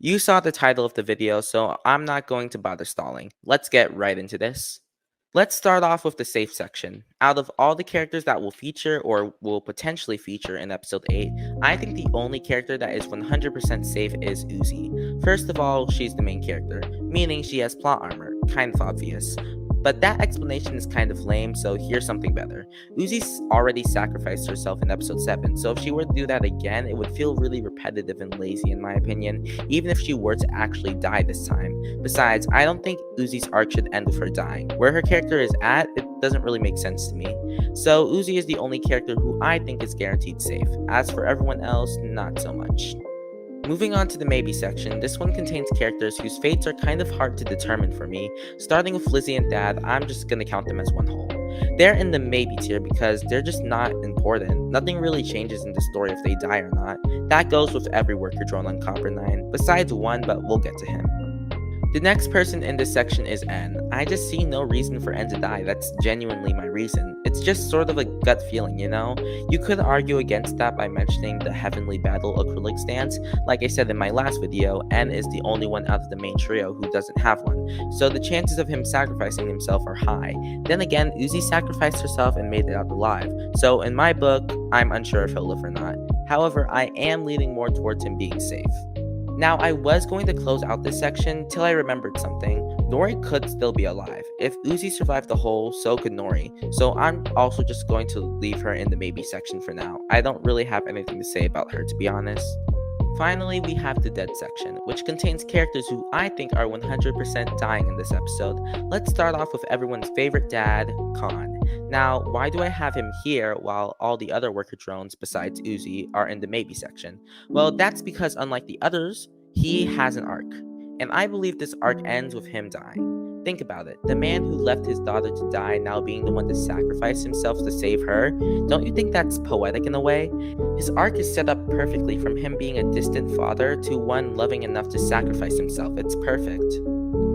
You saw the title of the video, so I'm not going to bother stalling. Let's get right into this. Let's start off with the safe section. Out of all the characters that will feature or will potentially feature in episode 8, I think the only character that is 100% safe is Uzi. First of all, she's the main character, meaning she has plot armor, kind of obvious. But that explanation is kind of lame, so here's something better. Uzi's already sacrificed herself in episode 7, so if she were to do that again, it would feel really repetitive and lazy in my opinion, even if she were to actually die this time. Besides, I don't think Uzi's arc should end with her dying. Where her character is at, it doesn't really make sense to me. So Uzi is the only character who I think is guaranteed safe. As for everyone else, not so much. Moving on to the maybe section, this one contains characters whose fates are kind of hard to determine for me. Starting with Lizzie and Dad, I'm just gonna count them as one whole. They're in the maybe tier because they're just not important. Nothing really changes in the story if they die or not. That goes with every worker drone on Copper 9, besides one, but we'll get to him. The next person in this section is N. I just see no reason for N to die. That's genuinely my reason. It's just sort of a gut feeling, you know? You could argue against that by mentioning the Heavenly Battle acrylic stance. Like I said in my last video, N is the only one out of the main trio who doesn't have one, so the chances of him sacrificing himself are high. Then again, Uzi sacrificed herself and made it out alive, so in my book, I'm unsure if he'll live or not. However, I am leaning more towards him being safe. Now, I was going to close out this section till I remembered something. Nori could still be alive. If Uzi survived the hole, so could Nori. So I'm also just going to leave her in the maybe section for now. I don't really have anything to say about her, to be honest. Finally, we have the dead section, which contains characters who I think are 100% dying in this episode. Let's start off with everyone's favorite dad, Khan. Now, why do I have him here while all the other worker drones besides Uzi are in the maybe section? Well, that's because unlike the others, he has an arc. And I believe this arc ends with him dying. Think about it. The man who left his daughter to die now being the one to sacrifice himself to save her. Don't you think that's poetic in a way? His arc is set up perfectly, from him being a distant father to one loving enough to sacrifice himself. It's perfect.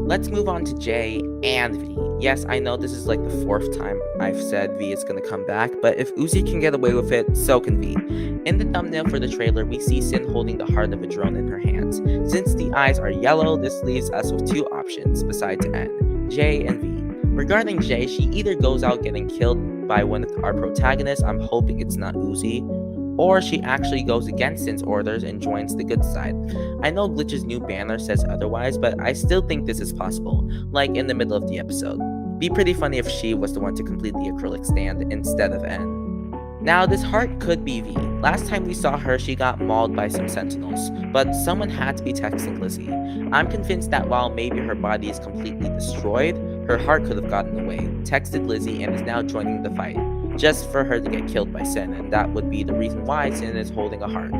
Let's move on to J and V. Yes, I know this is like the 4th time I've said V is gonna come back, but if Uzi can get away with it, so can V. In the thumbnail for the trailer, we see Sin holding the heart of a drone in her hands. Since the eyes are yellow, this leaves us with 2 options besides N, J and V. Regarding J, she either goes out getting killed by one of our protagonists, I'm hoping it's not Uzi, or she actually goes against Sin's orders and joins the good side. I know Glitch's new banner says otherwise, but I still think this is possible, like in the middle of the episode. Be pretty funny if she was the one to complete the acrylic stand instead of N. Now, this heart could be V. Last time we saw her, she got mauled by some sentinels, but someone had to be texting Lizzie. I'm convinced that while maybe her body is completely destroyed, her heart could have gotten away, texted Lizzie, and is now joining the fight, just for her to get killed by Sin, and that would be the reason why Sin is holding a heart.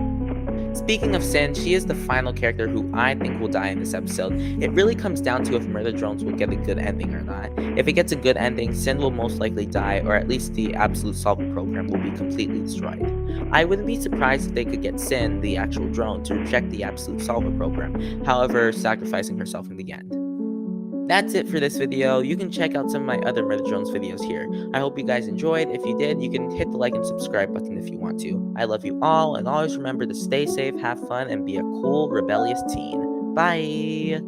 Speaking of Sin, she is the final character who I think will die in this episode. It really comes down to if Murder Drones will get a good ending or not. If it gets a good ending, Sin will most likely die, or at least the Absolute Solver program will be completely destroyed. I wouldn't be surprised if they could get Sin, the actual drone, to reject the Absolute Solver program, however sacrificing herself in the end. That's it for this video. You can check out some of my other Murder Drones videos here. I hope you guys enjoyed. If you did, you can hit the like and subscribe button if you want to. I love you all, and always remember to stay safe, have fun, and be a cool, rebellious teen. Bye!